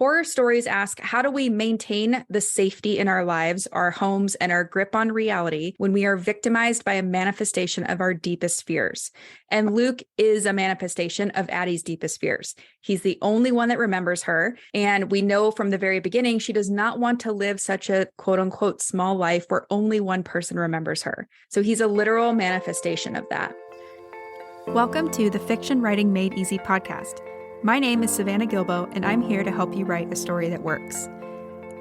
Horror stories ask, how do we maintain the safety in our lives, our homes, and our grip on reality when we are victimized by a manifestation of our deepest fears? And Luke is a manifestation of Addie's deepest fears. He's the only one that remembers her. And we know from the very beginning, she does not want to live such a quote unquote small life where only one person remembers her. So he's a literal manifestation of that. Welcome to the Fiction Writing Made Easy podcast. My name is Savannah Gilbo, and I'm here to help you write a story that works.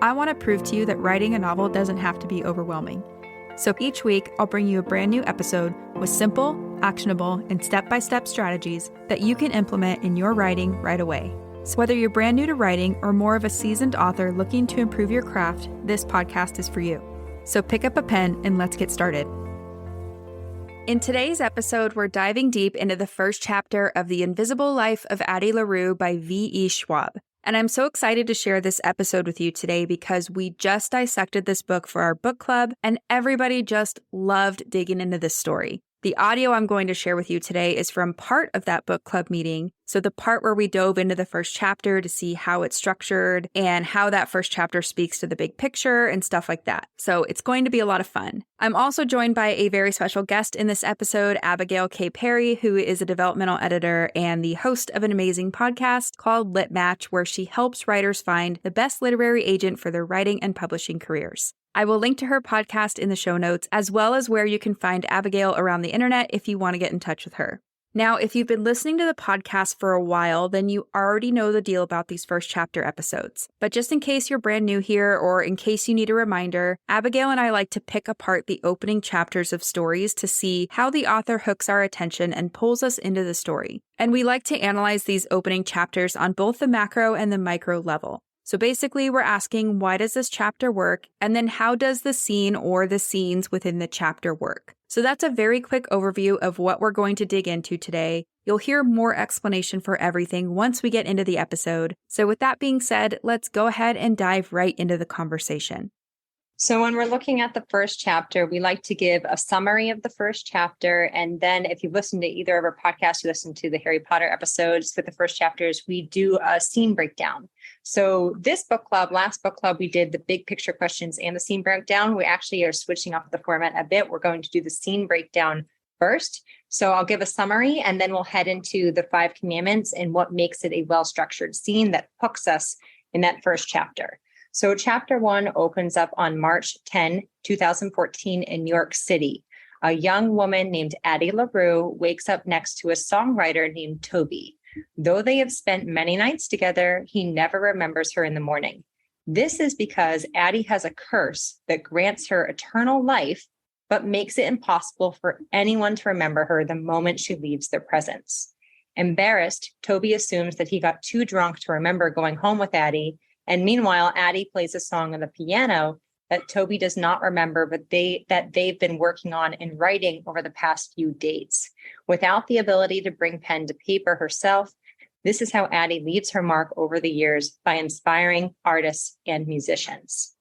I want to prove to you that writing a novel doesn't have to be overwhelming. So each week, I'll bring you a brand new episode with simple, actionable, and step-by-step strategies that you can implement in your writing right away. So whether you're brand new to writing or more of a seasoned author looking to improve your craft, this podcast is for you. So pick up a pen and let's get started. In today's episode, we're diving deep into the first chapter of The Invisible Life of Addie LaRue by V.E. Schwab. And I'm so excited to share this episode with you today because we just dissected this book for our book club and everybody just loved digging into this story. The audio I'm going to share with you today is from part of that book club meeting. So the part where we dove into the first chapter to see how it's structured and how that first chapter speaks to the big picture and stuff like that. So it's going to be a lot of fun. I'm also joined by a very special guest in this episode, Abigail Perry, who is a developmental editor and the host of an amazing podcast called Lit Match, where she helps writers find the best literary agent for their writing and publishing careers. I will link to her podcast in the show notes, as well as where you can find Abigail around the internet if you want to get in touch with her. Now, if you've been listening to the podcast for a while, then you already know the deal about these first chapter episodes. But just in case you're brand new here, or in case you need a reminder, Abigail and I like to pick apart the opening chapters of stories to see how the author hooks our attention and pulls us into the story. And we like to analyze these opening chapters on both the macro and the micro level. So basically, we're asking, why does this chapter work? And then how does the scene or the scenes within the chapter work? So that's a very quick overview of what we're going to dig into today. You'll hear more explanation for everything once we get into the episode. So with that being said, let's go ahead and dive right into the conversation. So when we're looking at the first chapter, we like to give a summary of the first chapter. And then if you listen to either of our podcasts, you listen to the Harry Potter episodes with the first chapters, we do a scene breakdown. So this book club, last book club, we did the big picture questions and the scene breakdown. We actually are switching up the format a bit. We're going to do the scene breakdown first. So I'll give a summary and then we'll head into the 5 commandments and what makes it a well-structured scene that hooks us in that first chapter. So chapter 1 opens up on March 10, 2014 in New York City. A young woman named Addie LaRue wakes up next to a songwriter named Toby. Though they have spent many nights together, he never remembers her in the morning. This is because Addie has a curse that grants her eternal life, but makes it impossible for anyone to remember her the moment she leaves their presence. Embarrassed, Toby assumes that he got too drunk to remember going home with Addie. And meanwhile, Addie plays a song on the piano that Toby does not remember, but that they've been working on and writing over the past few days. Without the ability to bring pen to paper herself, this is how Addie leaves her mark over the years by inspiring artists and musicians.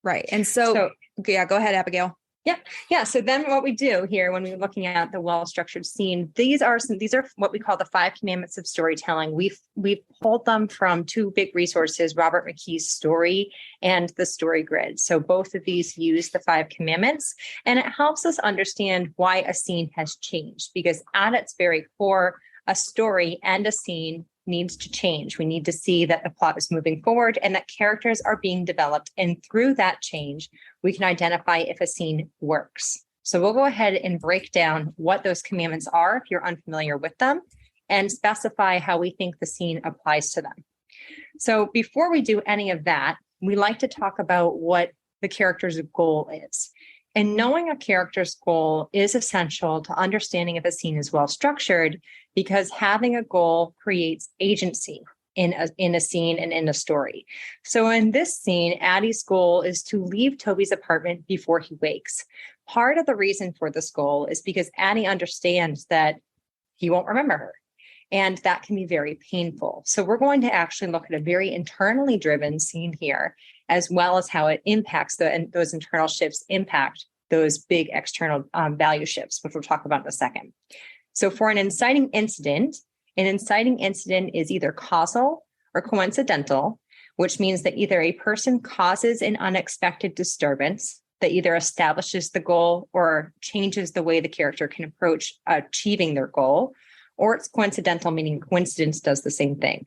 Right. And so yeah, go ahead, Abigail. Yeah. So then what we do here when we're looking at the well-structured scene, these are what we call the 5 commandments of storytelling. We've pulled them from 2 big resources, Robert McKee's Story and the Story Grid. So both of these use the 5 commandments, and it helps us understand why a scene has changed, because at its very core, a story and a scene needs to change. We need to see that the plot is moving forward and that characters are being developed. And through that change, we can identify if a scene works. So we'll go ahead and break down what those commandments are if you're unfamiliar with them, and specify how we think the scene applies to them. So before we do any of that, we like to talk about what the character's goal is. And knowing a character's goal is essential to understanding if a scene is well structured, because having a goal creates agency in a scene and in a story. So in this scene, Addie's goal is to leave Toby's apartment before he wakes. Part of the reason for this goal is because Addie understands that he won't remember her. And that can be very painful. So we're going to actually look at a very internally driven scene here, as well as how it impacts those internal shifts impact those big external value shifts, which we'll talk about in a second. So for an inciting incident, An inciting incident is either causal or coincidental, which means that either a person causes an unexpected disturbance that either establishes the goal or changes the way the character can approach achieving their goal, or it's coincidental, meaning coincidence does the same thing.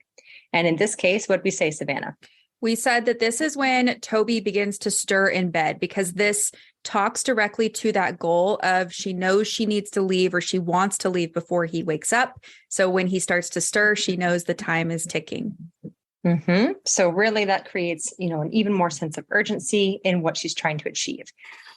And in this case, what did we say, Savannah? We said that this is when Toby begins to stir in bed, because this talks directly to that goal of she knows she needs to leave or she wants to leave before he wakes up. So when he starts to stir, she knows the time is ticking. Mm-hmm. So really that creates, an even more sense of urgency in what she's trying to achieve.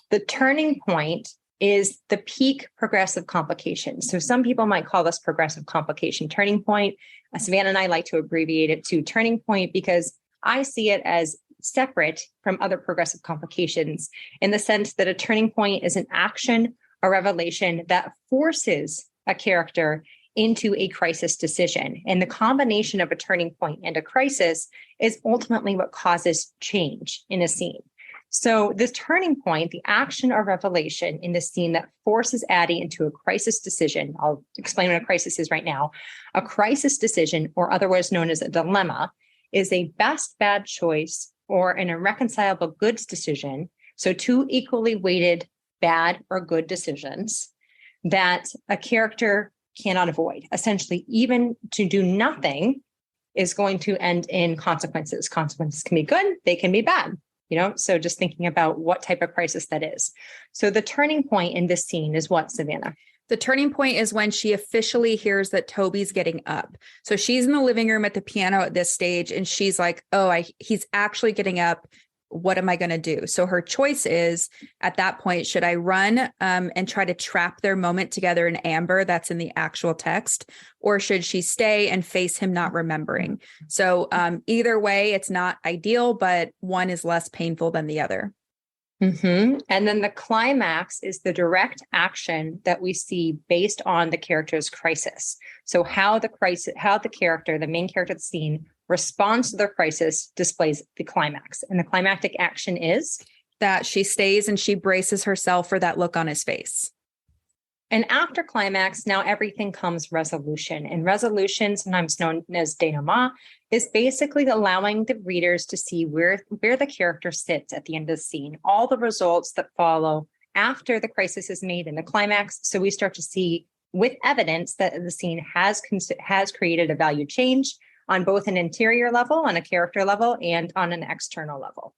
The turning point is the peak progressive complication. So some people might call this progressive complication turning point. Savannah and I like to abbreviate it to turning point because I see it as separate from other progressive complications in the sense that a turning point is an action or revelation that forces a character into a crisis decision. And the combination of a turning point and a crisis is ultimately what causes change in a scene. So this turning point, the action or revelation in the scene that forces Addie into a crisis decision, I'll explain what a crisis is right now. A crisis decision, or otherwise known as a dilemma, is a best bad choice or an irreconcilable goods decision. So two equally weighted bad or good decisions that a character cannot avoid. Essentially, even to do nothing is going to end in consequences. Consequences can be good, they can be bad. So just thinking about what type of crisis that is. So the turning point in this scene is what, Savannah? The turning point is when she officially hears that Toby's getting up. So she's in the living room at the piano at this stage, and she's like, he's actually getting up. What am I going to do? So her choice is at that point, should I run and try to trap their moment together in amber? That's in the actual text. Or should she stay and face him not remembering? So either way, it's not ideal, but one is less painful than the other. Mm-hmm. And then the climax is the direct action that we see based on the character's crisis. So how the character, the main character of the scene, responds to their crisis displays the climax. And the climactic action is that she stays and she braces herself for that look on his face. And after climax, now everything comes resolution. And resolution, sometimes known as denouement, is basically allowing the readers to see where the character sits at the end of the scene, all the results that follow after the crisis is made in the climax. So we start to see with evidence that the scene has created a value change on both an interior level, on a character level, and on an external level.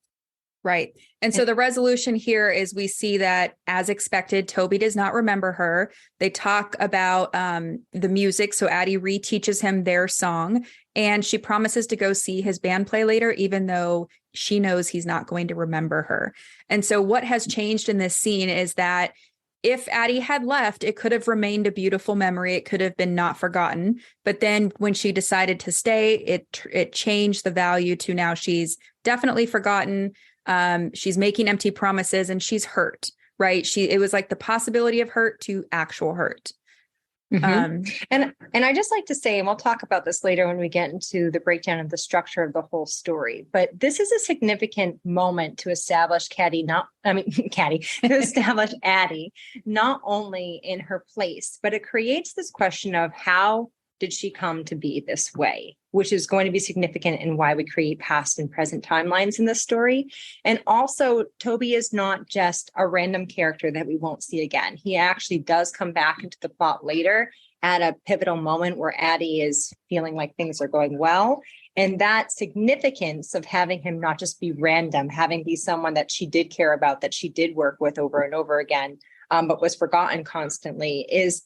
Right. And so the resolution here is we see that, as expected, Toby does not remember her. They talk about the music. So Addie reteaches him their song, and she promises to go see his band play later, even though she knows he's not going to remember her. And so what has changed in this scene is that if Addie had left, it could have remained a beautiful memory. It could have been not forgotten. But then when she decided to stay, it changed the value to now she's definitely forgotten. She's making empty promises and she's hurt, right? It was like the possibility of hurt to actual hurt. Mm-hmm. And I just like to say, and we'll talk about this later when we get into the breakdown of the structure of the whole story, but this is a significant moment to establish to establish Addie, not only in her place, but it creates this question of how did she come to be this way, which is going to be significant in why we create past and present timelines in this story. And also, Toby is not just a random character that we won't see again. He actually does come back into the plot later at a pivotal moment where Addie is feeling like things are going well. And that significance of having him not just be random, having be someone that she did care about, that she did work with over and over again, but was forgotten constantly, is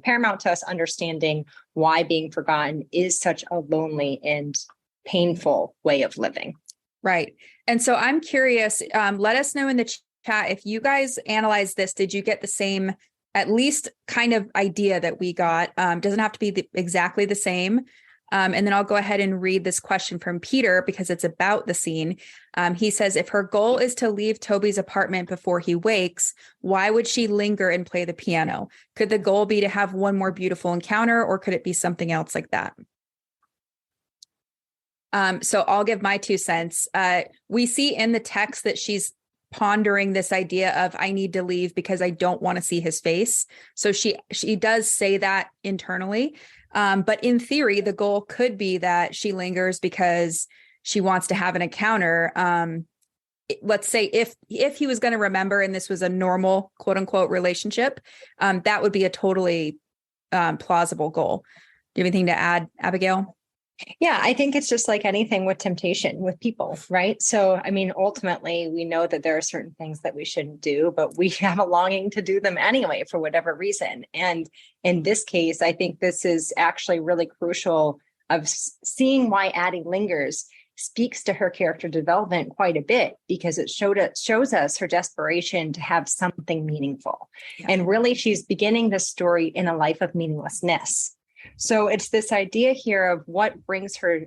paramount to us understanding why being forgotten is such a lonely and painful way of living. Right. And so I'm curious, let us know in the chat if you guys analyzed this. Did you get the same, at least kind of idea that we got? Doesn't have to be exactly the same. And then I'll go ahead and read this question from Peter because it's about the scene. He says, if her goal is to leave Toby's apartment before he wakes, why would she linger and play the piano? Could the goal be to have one more beautiful encounter, or could it be something else like that? So I'll give my 2 cents. We see in the text that she's pondering this idea of, I need to leave because I don't want to see his face. So she does say that internally. But in theory, the goal could be that she lingers because she wants to have an encounter. Let's say if he was going to remember and this was a normal quote unquote relationship, that would be a totally plausible goal. Do you have anything to add, Abigail? Yeah, I think it's just like anything with temptation with people, right? So, I mean, ultimately, we know that there are certain things that we shouldn't do, but we have a longing to do them anyway, for whatever reason. And in this case, I think this is actually really crucial of seeing why Addie lingers speaks to her character development quite a bit, because it shows us her desperation to have something meaningful. Yeah. And really, she's beginning this story in a life of meaninglessness. So it's this idea here of what brings her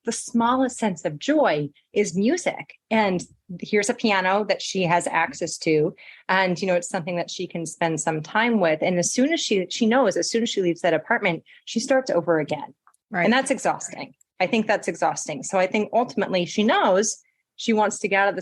the smallest sense of joy is music. And here's a piano that she has access to. And, it's something that she can spend some time with. And as soon as she knows, as soon as she leaves that apartment, she starts over again. Right. And that's exhausting. I think that's exhausting. So I think ultimately she knows she wants to get out of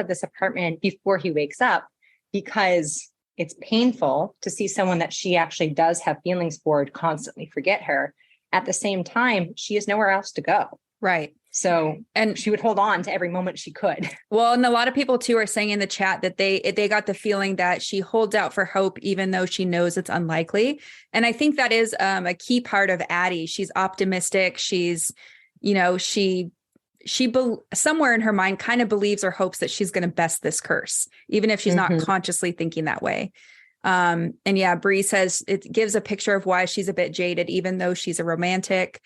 this apartment before he wakes up, because it's painful to see someone that she actually does have feelings for constantly forget her. At the same time, she has nowhere else to go. Right. So, and she would hold on to every moment she could. Well, and a lot of people too are saying in the chat that they got the feeling that she holds out for hope, even though she knows it's unlikely. And I think that is a key part of Addie. She's optimistic. She's, she somewhere in her mind kind of believes or hopes that she's going to best this curse, even if she's not consciously thinking that way. And yeah, Bree says it gives a picture of why she's a bit jaded, even though she's a romantic.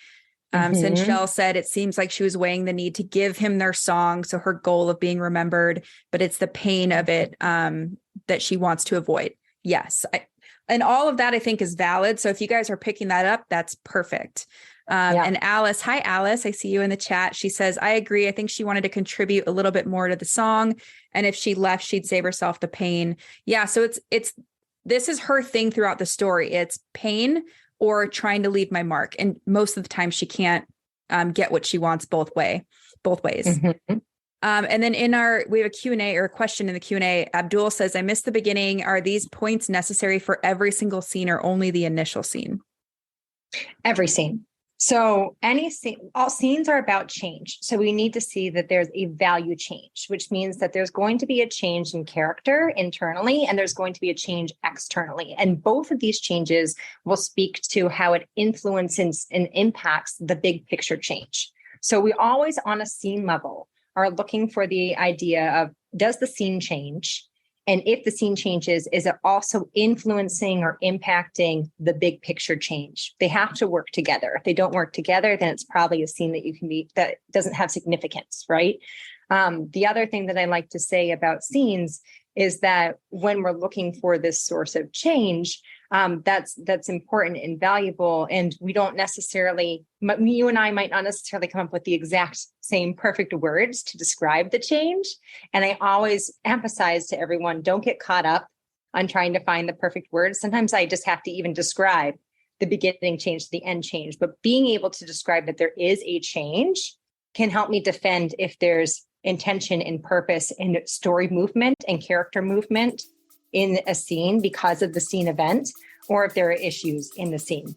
Since Shell said it seems like she was weighing the need to give him their song, so her goal of being remembered, but it's the pain of it that she wants to avoid. Yes. And all of that I think is valid. So if you guys are picking that up, that's perfect. And Alice, hi, Alice. I see you in the chat. She says, I agree. I think she wanted to contribute a little bit more to the song. And if she left, she'd save herself the pain. Yeah. So this is her thing throughout the story. It's pain or trying to leave my mark. And most of the time she can't get what she wants both ways. Mm-hmm. And then we have a Q&A or a question in the Q&A. Abdul says, I missed the beginning. Are these points necessary for every single scene or only the initial scene? Every scene. So all scenes are about change. So we need to see that there's a value change, which means that there's going to be a change in character internally, and there's going to be a change externally. And both of these changes will speak to how it influences and impacts the big picture change. So we always, on a scene level, are looking for the idea of, does the scene change? And if the scene changes, is it also influencing or impacting the big picture change? They have to work together. If they don't work together, then it's probably a scene that doesn't have significance, right? The other thing that I like to say about scenes is that when we're looking for this source of change, that's important and valuable. And we don't necessarily, you and I might not necessarily come up with the exact same perfect words to describe the change. And I always emphasize to everyone, don't get caught up on trying to find the perfect words. Sometimes I just have to even describe the beginning change to the end change. But being able to describe that there is a change can help me defend if there's intention and purpose and story movement and character movement in a scene because of the scene event, or if there are issues in the scene.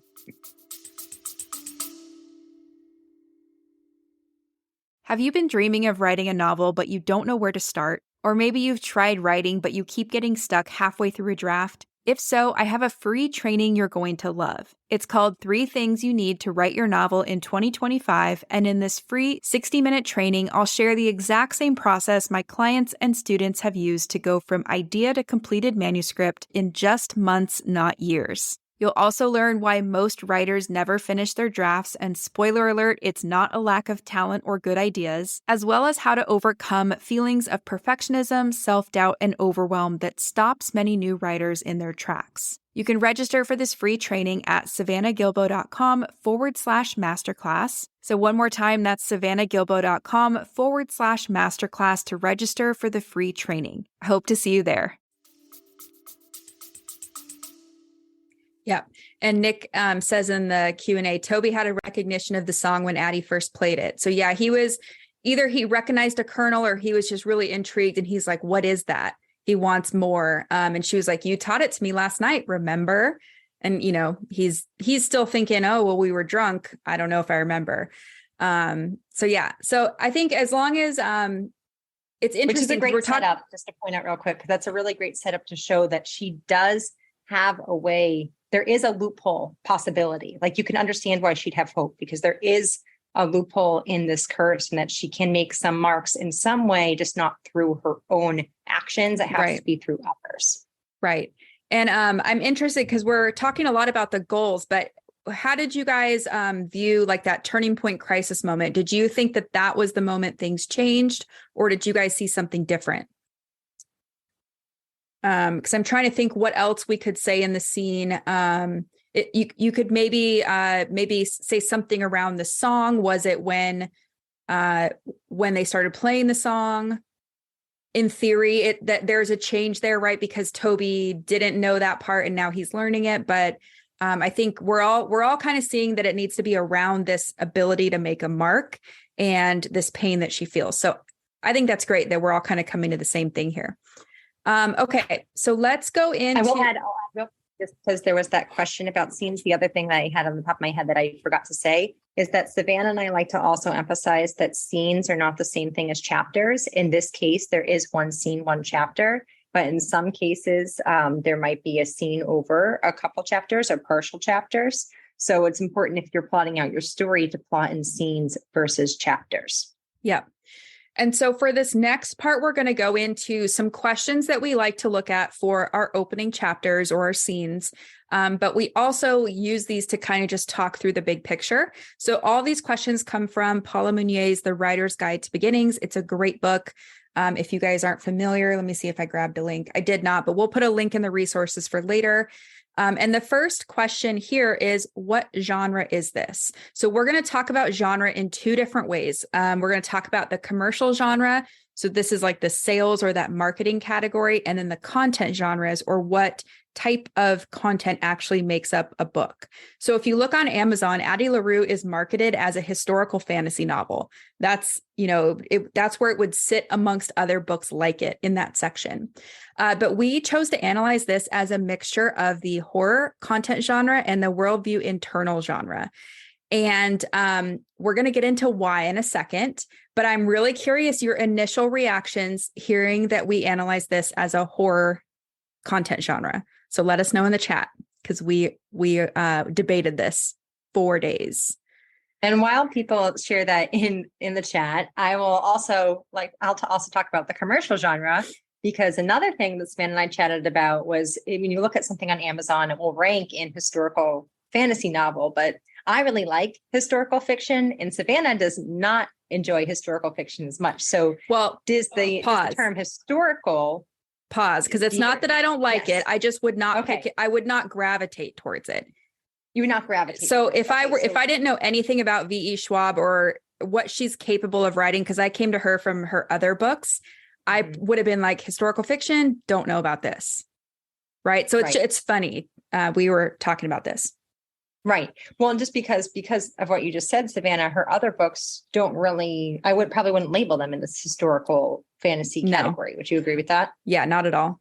Have you been dreaming of writing a novel, but you don't know where to start? Or maybe you've tried writing, but you keep getting stuck halfway through a draft? If so, I have a free training you're going to love. It's called 3 Things You Need to Write Your Novel in 2025, and in this free 60-minute training, I'll share the exact same process my clients and students have used to go from idea to completed manuscript in just months, not years. You'll also learn why most writers never finish their drafts, and spoiler alert, it's not a lack of talent or good ideas, as well as how to overcome feelings of perfectionism, self-doubt, and overwhelm that stops many new writers in their tracks. You can register for this free training at savannahgilbo.com/masterclass. So one more time, that's savannahgilbo.com/masterclass to register for the free training. I hope to see you there. Yeah. And Nick says in the Q&A, Toby had a recognition of the song when Addie first played it. So yeah, he recognized a kernel, or he was just really intrigued. And he's like, what is that? He wants more. And she was like, you taught it to me last night, remember? And, he's still thinking, oh, well, we were drunk. I don't know if I remember. So yeah. So I think as long as, it's interesting. Which is a great setup, just to point out real quick, because that's a really great setup to show that she does have a way. There is a loophole possibility. Like, you can understand why she'd have hope, because there is a loophole in this curse, and that she can make some marks in some way, just not through her own actions. It has to be through others. Right. And I'm interested because we're talking a lot about the goals, but how did you guys view like that turning point crisis moment? Did you think that that was the moment things changed, or did you guys see something different? Because I'm trying to think what else we could say in the scene. You could maybe say something around the song. Was it when they started playing the song? In theory, that there's a change there, right? Because Toby didn't know that part and now he's learning it. But I think we're all kind of seeing that it needs to be around this ability to make a mark and this pain that she feels. So I think that's great that we're all kind of coming to the same thing here. Okay, so let's go into. I'll add just because there was that question about scenes. The other thing that I had on the top of my head that I forgot to say is that Savannah and I like to also emphasize that scenes are not the same thing as chapters. In this case, there is one scene, one chapter, but in some cases, there might be a scene over a couple chapters or partial chapters. So it's important, if you're plotting out your story, to plot in scenes versus chapters. Yeah. And so for this next part, we're going to go into some questions that we like to look at for our opening chapters or our scenes. But we also use these to kind of just talk through the big picture. So all these questions come from Paula Munier's The Writer's Guide to Beginnings. It's a great book. If you guys aren't familiar, let me see if I grabbed a link. I did not, but we'll put a link in the resources for later. And the first question here is, what genre is this? So we're going to talk about genre in two different ways. We're going to talk about the commercial genre. So this is like the sales or that marketing category, and then the content genres, or what type of content actually makes up a book. So if you look on Amazon, Addie LaRue is marketed as a historical fantasy novel. That's, that's where it would sit amongst other books like it in that section. But we chose to analyze this as a mixture of the horror content genre and the worldview internal genre. And we're going to get into why in a second, but I'm really curious your initial reactions hearing that we analyze this as a horror content genre. So let us know in the chat, because we debated this 4 days. And while people share that in the chat, I will also I'll also talk about the commercial genre, because another thing that Savannah and I chatted about was, when you look at something on Amazon, it will rank in historical fantasy novel, but I really like historical fiction, and Savannah does not enjoy historical fiction as much. So, does the term historical pause? Because it's not that I don't like it. I just would not pick it. I would not gravitate towards it. You would not gravitate. So if I didn't know anything about V.E. Schwab or what she's capable of writing, because I came to her from her other books, I would have been like, historical fiction, don't know about this. Right. So it's funny. We were talking about this. Right. Well, and just because of what you just said, Savannah, her other books don't really, probably wouldn't label them in this historical fantasy category. Would you agree with that? Yeah, not at all.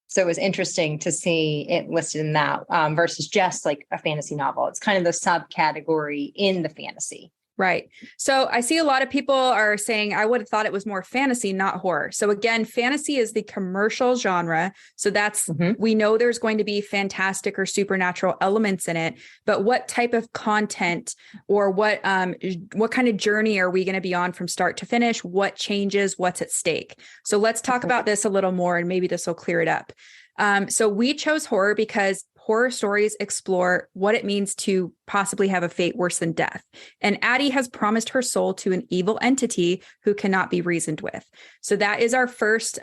So it was interesting to see it listed in that versus just like a fantasy novel. It's kind of the subcategory in the fantasy. Right. So I see a lot of people are saying, I would have thought it was more fantasy, not horror. So again, fantasy is the commercial genre. So that's, we know there's going to be fantastic or supernatural elements in it, but what type of content or what kind of journey are we going to be on from start to finish? What changes? What's at stake? So let's talk about this a little more, and maybe this will clear it up. So we chose horror because horror stories explore what it means to possibly have a fate worse than death. And Addie has promised her soul to an evil entity who cannot be reasoned with. So that is our first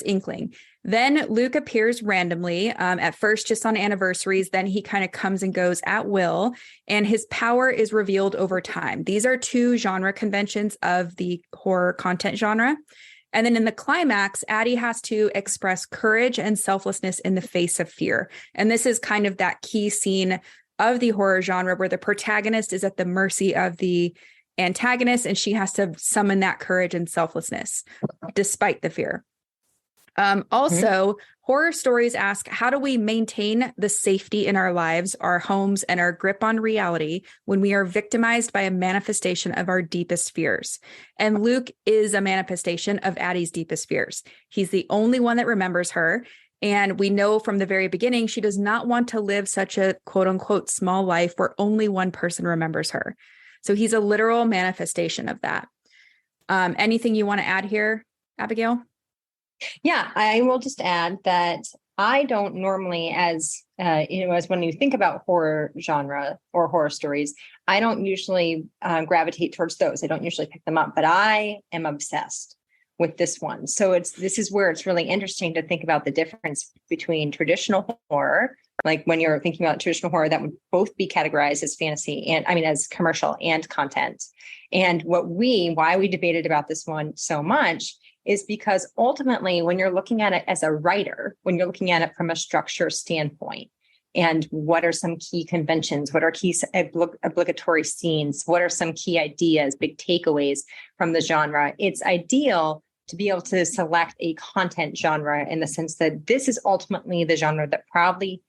inkling. Then Luke appears randomly, at first just on anniversaries. Then he kind of comes and goes at will, and his power is revealed over time. These are two genre conventions of the horror content genre. And then in the climax, Addie has to express courage and selflessness in the face of fear. And this is kind of that key scene of the horror genre where the protagonist is at the mercy of the antagonist, and she has to summon that courage and selflessness despite the fear. Also, horror stories ask, how do we maintain the safety in our lives, our homes, and our grip on reality when we are victimized by a manifestation of our deepest fears? And Luke is a manifestation of Addie's deepest fears. He's the only one that remembers her. And we know from the very beginning, she does not want to live such a quote unquote small life where only one person remembers her. So he's a literal manifestation of that. Anything you want to add here, Abigail? Yeah, I will just add that I don't normally, as when you think about horror genre or horror stories, I don't usually gravitate towards those. I don't usually pick them up, but I am obsessed with this one. So this is where it's really interesting to think about the difference between traditional horror, like when you're thinking about traditional horror, that would both be categorized as fantasy and as commercial and content. And why we debated about this one so much is because ultimately, when you're looking at it as a writer, when you're looking at it from a structure standpoint, and what are some key conventions, what are key obligatory scenes, what are some key ideas, big takeaways from the genre, it's ideal to be able to select a content genre in the sense that this is ultimately the genre that probably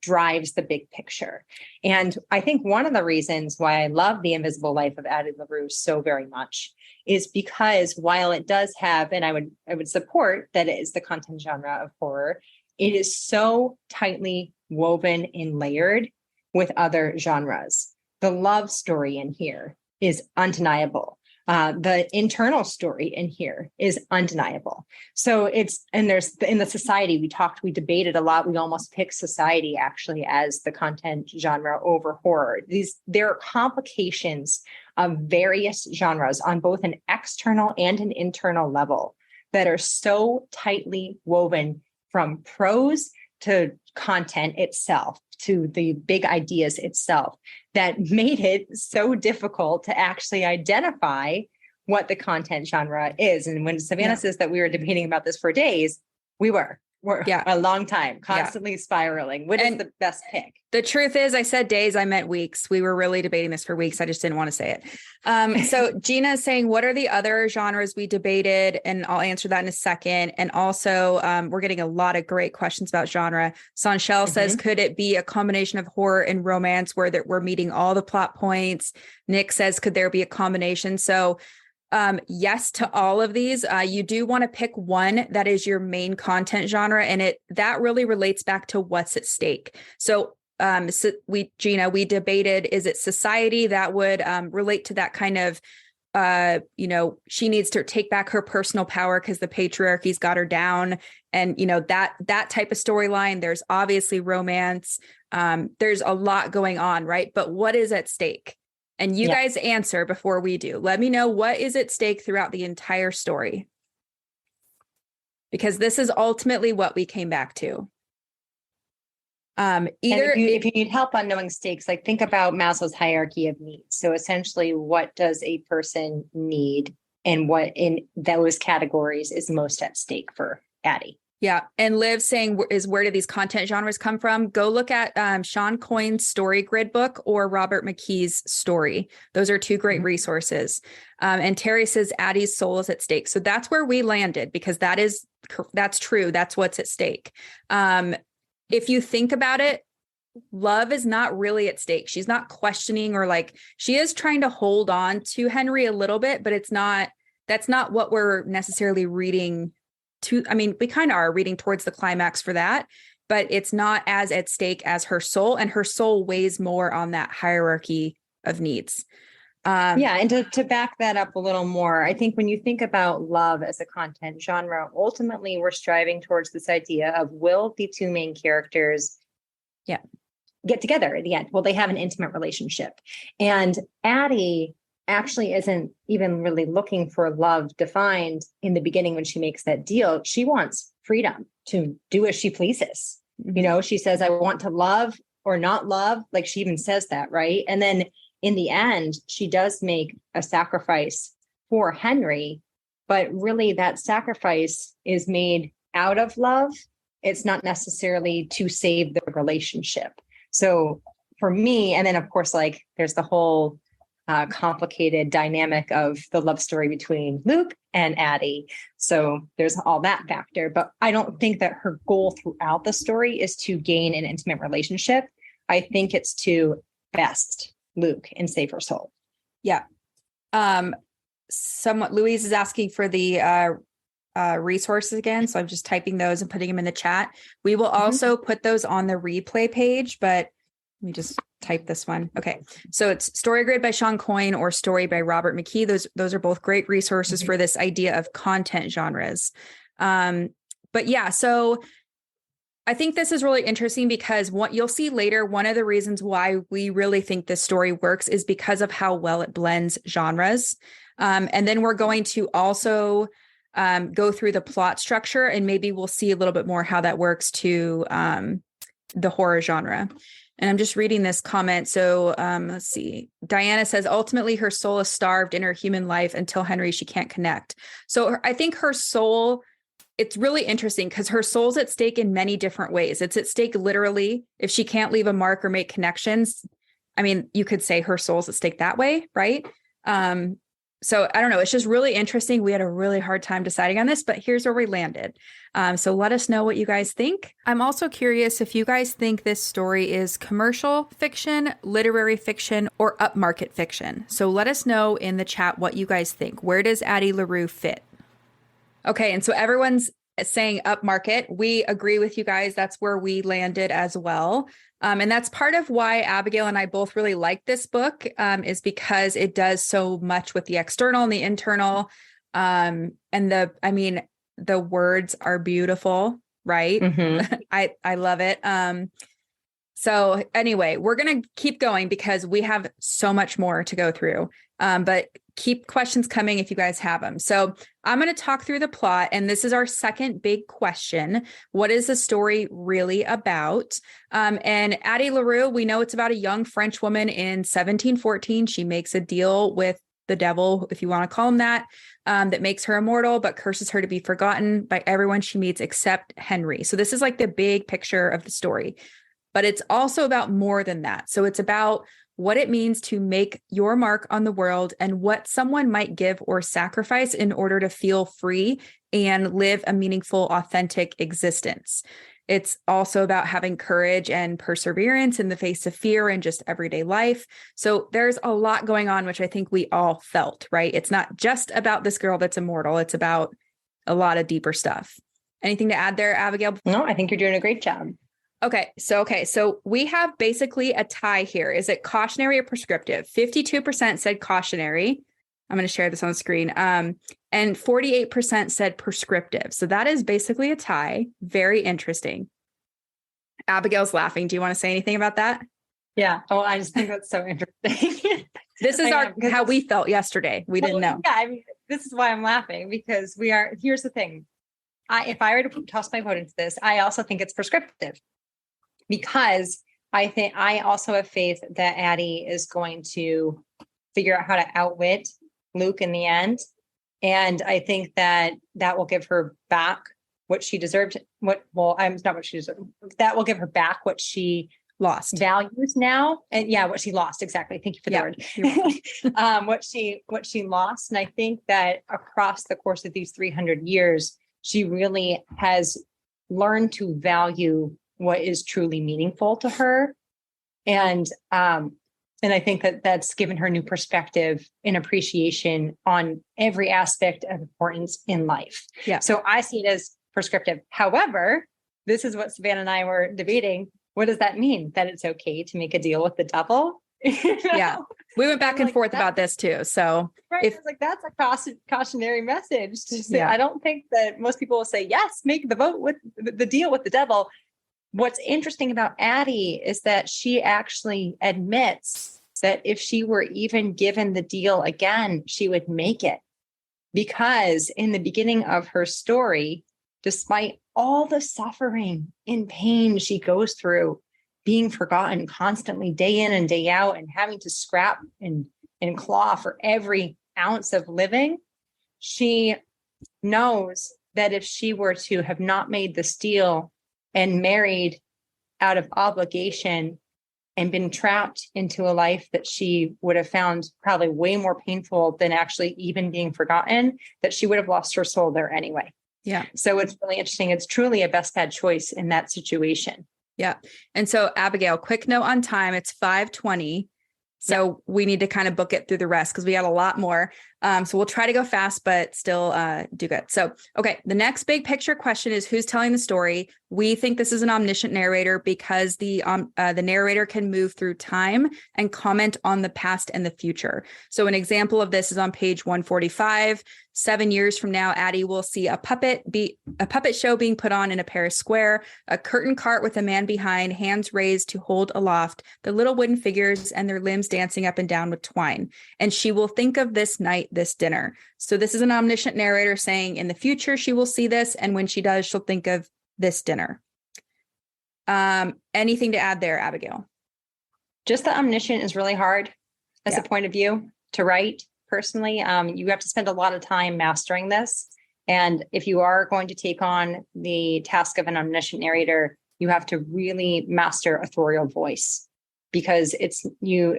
drives the big picture. And I think one of the reasons why I love The Invisible Life of Addie LaRue so very much is because while it does have, and I would support that it is the content genre of horror, it is so tightly woven and layered with other genres. The love story in here is undeniable. The internal story in here is undeniable. So there's in the society, we debated a lot. We almost picked society actually as the content genre over horror. There are complications of various genres on both an external and an internal level that are so tightly woven from prose to content itself, to the big ideas itself, that made it so difficult to actually identify what the content genre is. And when Savannah says that we were debating about this for days, we're a long time, constantly spiraling. What is the best pick? The truth is, I said days, I meant weeks. We were really debating this for weeks. I just didn't want to say it. So Gina is saying, what are the other genres we debated? And I'll answer that in a second. And also, we're getting a lot of great questions about genre. Sanchelle says, could it be a combination of horror and romance where we're meeting all the plot points? Nick says, could there be a combination? So yes to all of these. You do want to pick one that is your main content genre, and that really relates back to what's at stake. So we debated, is it society that would relate to that kind of, she needs to take back her personal power because the patriarchy's got her down, and that type of storyline. There's obviously romance. There's a lot going on, right? But what is at stake? And you guys answer before we do. Let me know what is at stake throughout the entire story, because this is ultimately what we came back to. If you need help on knowing stakes, like think about Maslow's hierarchy of needs. So essentially, what does a person need, and what in those categories is most at stake for Addie? Yeah. And Liv saying, where do these content genres come from? Go look at Sean Coyne's story grid book or Robert McKee's story. Those are two great resources. And Terry says Addie's soul is at stake. So that's where we landed, because that's true. That's what's at stake. If you think about it, love is not really at stake. She's not questioning, or she is trying to hold on to Henry a little bit, but that's not what we're necessarily reading to. We kind of are reading towards the climax for that, but it's not as at stake as her soul, and her soul weighs more on that hierarchy of needs. And to back that up a little more, I think when you think about love as a content genre, ultimately we're striving towards this idea of, will the two main characters get together at the end? Will they have an intimate relationship? And Addie actually isn't even really looking for love defined in the beginning when she makes that deal. She wants freedom to do as she pleases. She says, I want to love or not love. Like, she even says that, right? And then in the end, she does make a sacrifice for Henry, but really that sacrifice is made out of love. It's not necessarily to save the relationship. So for me, and then of course, there's the whole complicated dynamic of the love story between Luke and Addie. So there's all that factor. But I don't think that her goal throughout the story is to gain an intimate relationship. I think it's to best Luke and save her soul. Yeah. Louise is asking for the resources again. So I'm just typing those and putting them in the chat. We will also put those on the replay page, but let me just type this one. Okay. So it's Story Grid by Sean Coyne or Story by Robert McKee. Those are both great resources for this idea of content genres. But yeah, so I think this is really interesting because what you'll see later, one of the reasons why we really think this story works is because of how well it blends genres. And then we're going to also go through the plot structure, and maybe we'll see a little bit more how that works to the horror genre. And I'm just reading this comment. So let's see. Diana says, ultimately, her soul is starved in her human life until Henry, she can't connect. So I think her soul, it's really interesting because her soul's at stake in many different ways. It's at stake literally. If she can't leave a mark or make connections, I mean, you could say her soul's at stake that way, right? So I don't know. It's just really interesting. We had a really hard time deciding on this, but here's where we landed. So let us know what you guys think. I'm also curious if you guys think this story is commercial fiction, literary fiction, or upmarket fiction. So let us know in the chat what you guys think. Where does Addie LaRue fit? Okay. And so everyone's saying upmarket. We agree with you guys. That's where we landed as well. And that's part of why Abigail and I both really like this book, is because it does so much with the external and the internal. And the words are beautiful, right? Mm-hmm. I love it. So anyway, we're going to keep going because we have so much more to go through. But keep questions coming if you guys have them. So I'm going to talk through the plot, and this is our second big question. What is the story really about? And Addie LaRue, we know it's about a young French woman in 1714. She makes a deal with the devil, if you want to call him that, that makes her immortal, but curses her to be forgotten by everyone she meets except Henry. So this is like the big picture of the story, but it's also about more than that. So it's about what it means to make your mark on the world and what someone might give or sacrifice in order to feel free and live a meaningful, authentic existence. It's also about having courage and perseverance in the face of fear and just everyday life. So there's a lot going on, which I think we all felt, right? It's not just about this girl that's immortal. It's about a lot of deeper stuff. Anything to add there, Abigail? No, I think you're doing a great job. Okay. So we have basically a tie here. Is it cautionary or prescriptive? 52% said cautionary. I'm going to share this on the screen. And 48% said prescriptive. So that is basically a tie. Very interesting. Abigail's laughing. Do you want to say anything about that? Yeah. Oh, I just think that's so interesting. This is how we felt yesterday. We didn't know. Yeah. I mean, this is why I'm laughing, because here's the thing. If I were to toss my vote into this, I also think it's prescriptive. Because I also have faith that Addie is going to figure out how to outwit Luke in the end. And I think that will give her back what she deserved. Not what she deserved. That will give her back what she lost, values now. And yeah, what she lost. Exactly. Thank you for the word. What she lost. And I think that across the course of these 300 years, she really has learned to value what is truly meaningful to her. And I think that that's given her new perspective and appreciation on every aspect of importance in life. Yeah. So I see it as prescriptive. However, this is what Savannah and I were debating. What does that mean? That it's okay to make a deal with the devil? Yeah. We went back and forth about this too. So right. It's like, that's a cautionary message to say. Yeah. I don't think that most people will say, yes, make the vote with the deal with the devil. What's interesting about Addie is that she actually admits that if she were even given the deal again, she would make it. Because in the beginning of her story, despite all the suffering and pain she goes through, being forgotten constantly day in and day out and having to scrap and claw for every ounce of living, she knows that if she were to have not made this deal and married out of obligation, and been trapped into a life that she would have found probably way more painful than actually even being forgotten, that she would have lost her soul there anyway. Yeah. So it's really interesting. It's truly a best bad choice in that situation. Yeah. And so Abigail, quick note on time, it's 5:20. So we need to kind of book it through the rest because we got a lot more. So we'll try to go fast, but still do good. So, okay. The next big picture question is who's telling the story? We think this is an omniscient narrator because the narrator can move through time and comment on the past and the future. So an example of this is on page 145. 7 years from now, Addie will see a puppet show being put on in a Paris square, a curtain cart with a man behind, hands raised to hold aloft the little wooden figures and their limbs dancing up and down with twine. And she will think of this night, this dinner. So this is an omniscient narrator saying in the future, she will see this. And when she does, she'll think of this dinner. Anything to add there, Abigail? Just the omniscient is really hard as a point of view to write. Personally, you have to spend a lot of time mastering this. And if you are going to take on the task of an omniscient narrator, you have to really master authorial voice, because you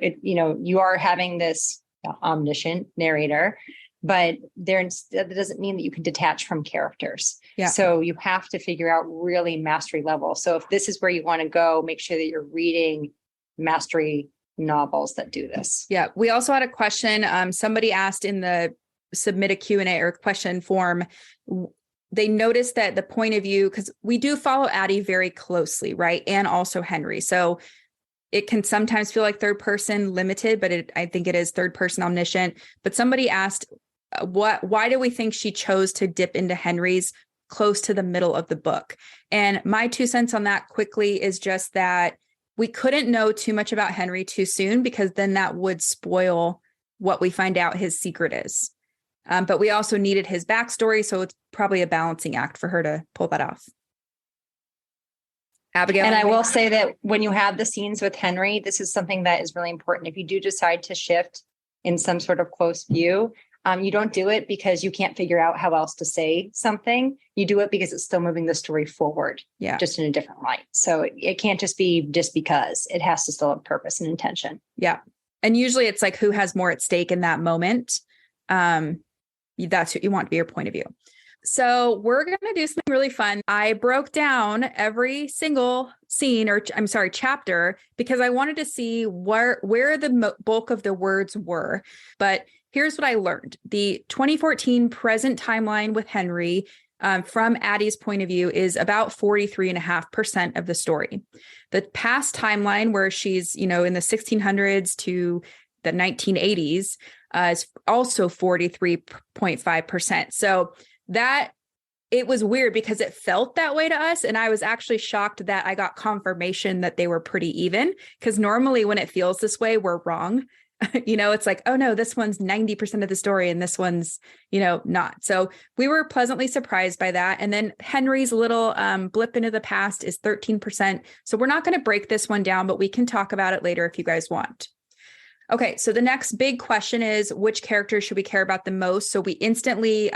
are having this omniscient narrator, but that doesn't mean that you can detach from characters. Yeah. So you have to figure out really mastery level. So if this is where you want to go, make sure that you're reading mastery novels that do this. Yeah. We also had a question. Somebody asked in the submit a Q&A or question form, they noticed that the point of view, because we do follow Addie very closely, right? And also Henry. So it can sometimes feel like third person limited, but I think it is third person omniscient. But somebody asked, why do we think she chose to dip into Henry's close to the middle of the book? And my 2 cents on that quickly is just that we couldn't know too much about Henry too soon, because then that would spoil what we find out his secret is. But we also needed his backstory. So it's probably a balancing act for her to pull that off. Abigail. And I will say that when you have the scenes with Henry, this is something that is really important. If you do decide to shift in some sort of close view, you don't do it because you can't figure out how else to say something. You do it because it's still moving the story forward, just in a different light. So it can't just be just because. It has to still have purpose and intention. Yeah. And usually it's like who has more at stake in that moment. That's what you want to be your point of view. So we're going to do something really fun. I broke down every single scene, chapter, because I wanted to see where the bulk of the words were. But here's what I learned. The 2014 present timeline with Henry, from Addie's point of view, is about 43.5% of the story. The past timeline, where she's, in the 1600s to the 1980s, is also 43.5%. So that it was weird because it felt that way to us. And I was actually shocked that I got confirmation that they were pretty even, because normally when it feels this way, we're wrong. It's like, oh no, this one's 90% of the story and this one's, not. So we were pleasantly surprised by that. And then Henry's little blip into the past is 13%. So we're not going to break this one down, but we can talk about it later if you guys want. Okay, so the next big question is, which character should we care about the most? So we instantly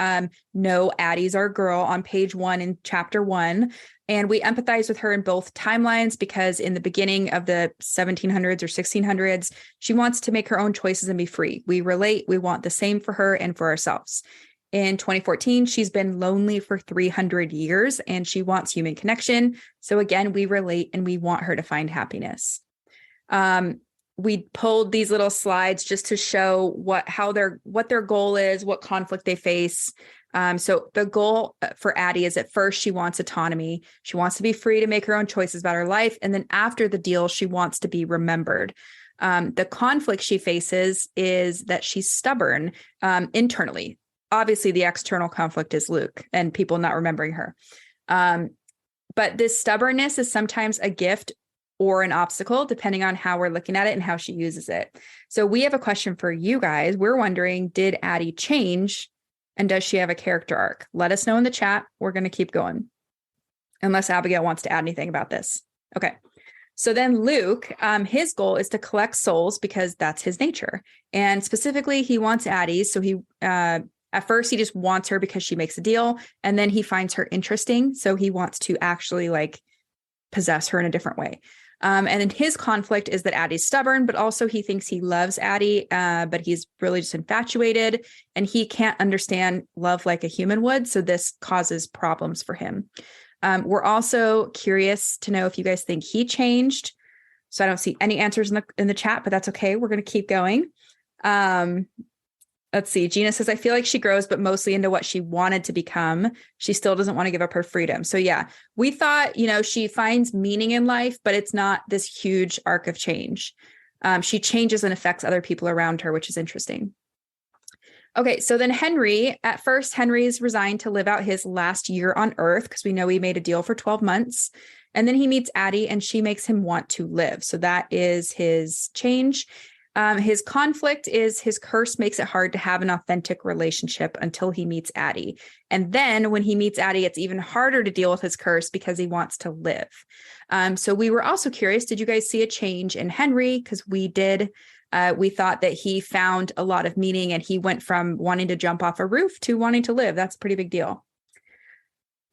know Addie's our girl on page 1 in chapter 1. And we empathize with her in both timelines because in the beginning of the 1700s or 1600s, she wants to make her own choices and be free. We relate. We want the same for her and for ourselves. In 2014, she's been lonely for 300 years and she wants human connection. So again, we relate and we want her to find happiness. We pulled these little slides just to show what their goal is, what conflict they face. So the goal for Addie is, at first she wants autonomy. She wants to be free to make her own choices about her life. And then after the deal, she wants to be remembered. The conflict she faces is that she's stubborn internally. Obviously, the external conflict is Luke and people not remembering her. But this stubbornness is sometimes a gift or an obstacle, depending on how we're looking at it and how she uses it. So we have a question for you guys. We're wondering, did Addie change and does she have a character arc? Let us know in the chat. We're going to keep going. Unless Abigail wants to add anything about this. Okay. So then Luke, his goal is to collect souls because that's his nature. And specifically, he wants Addie's. So he, at first, he just wants her because she makes a deal. And then he finds her interesting. So he wants to actually possess her in a different way. And then his conflict is that Addie's stubborn, but also he thinks he loves Addie, but he's really just infatuated and he can't understand love like a human would. So this causes problems for him. We're also curious to know if you guys think he changed. So I don't see any answers in the chat, but that's okay. We're going to keep going. Let's see. Gina says, I feel like she grows, but mostly into what she wanted to become. She still doesn't want to give up her freedom. So yeah, we thought, she finds meaning in life, but it's not this huge arc of change. She changes and affects other people around her, which is interesting. Okay. So then at first, Henry's resigned to live out his last year on Earth because we know he made a deal for 12 months. And then he meets Addie and she makes him want to live. So that is his change. His conflict is his curse makes it hard to have an authentic relationship until he meets Addie. And then when he meets Addie, it's even harder to deal with his curse because he wants to live. So we were also curious, did you guys see a change in Henry? Because we did. We thought that he found a lot of meaning and he went from wanting to jump off a roof to wanting to live. That's a pretty big deal.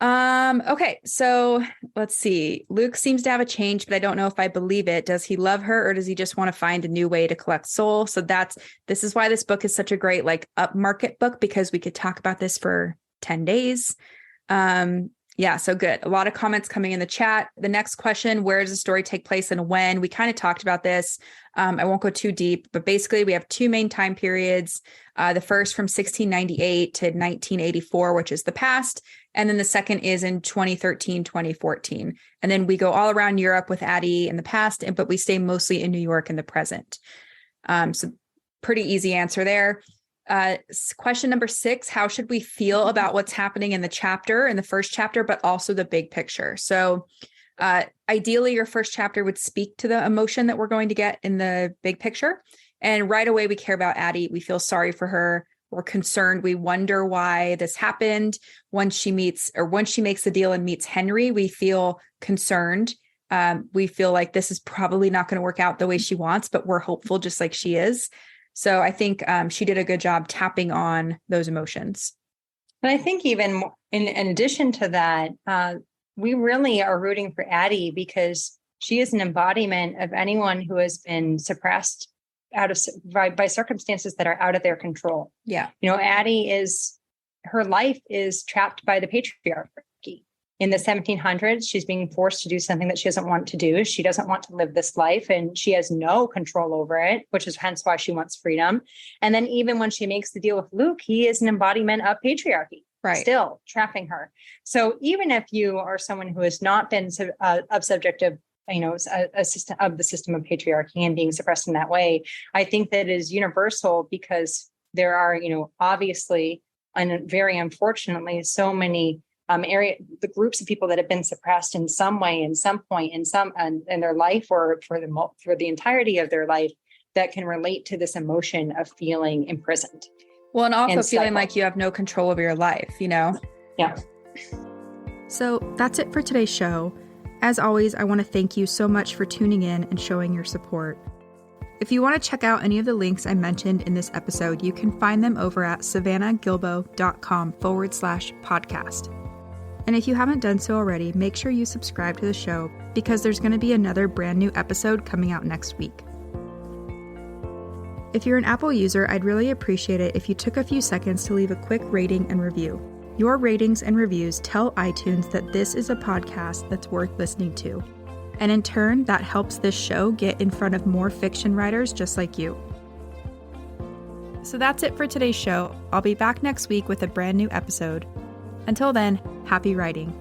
Okay, so let's see. Luke seems to have a change, but I don't know if I believe it. Does he love her or does he just want to find a new way to collect soul? So this is why this book is such a great upmarket book, because we could talk about this for 10 days. Yeah, so good. A lot of comments coming in the chat. The next question, where does the story take place and when? We kind of talked about this. I won't go too deep, but basically we have two main time periods. The first from 1698 to 1984, which is the past. And then the second is in 2013, 2014. And then we go all around Europe with Addie in the past, but we stay mostly in New York in the present. So pretty easy answer there. Question number 6, how should we feel about what's happening in the first chapter, but also the big picture? So ideally, your first chapter would speak to the emotion that we're going to get in the big picture. And right away, we care about Addie. We feel sorry for her. We're concerned. We wonder why this happened. Once she makes the deal and meets Henry, we feel concerned. We feel like this is probably not going to work out the way she wants, but we're hopeful just like she is. So I think she did a good job tapping on those emotions. And I think even in addition to that, we really are rooting for Addie because she is an embodiment of anyone who has been suppressed by circumstances that are out of their control. Yeah. Addie her life is trapped by the patriarchy. In the 1700s, she's being forced to do something that she doesn't want to do. She doesn't want to live this life and she has no control over it, which is hence why she wants freedom. And then even when she makes the deal with Luke, he is an embodiment of patriarchy, right? Still trapping her. So even if you are someone who has not been subject of a system of the system of patriarchy and being suppressed in that way, I think that is universal because there are, obviously, and very unfortunately, so many the groups of people that have been suppressed in some way, in some point, in their life or for the entirety of their life that can relate to this emotion of feeling imprisoned. Well, and also feeling like you have no control over your life, Yeah. So that's it for today's show. As always, I want to thank you so much for tuning in and showing your support. If you want to check out any of the links I mentioned in this episode, you can find them over at savannahgilbo.com/podcast. And if you haven't done so already, make sure you subscribe to the show because there's going to be another brand new episode coming out next week. If you're an Apple user, I'd really appreciate it if you took a few seconds to leave a quick rating and review. Your ratings and reviews tell iTunes that this is a podcast that's worth listening to. And in turn, that helps this show get in front of more fiction writers just like you. So that's it for today's show. I'll be back next week with a brand new episode. Until then, happy writing.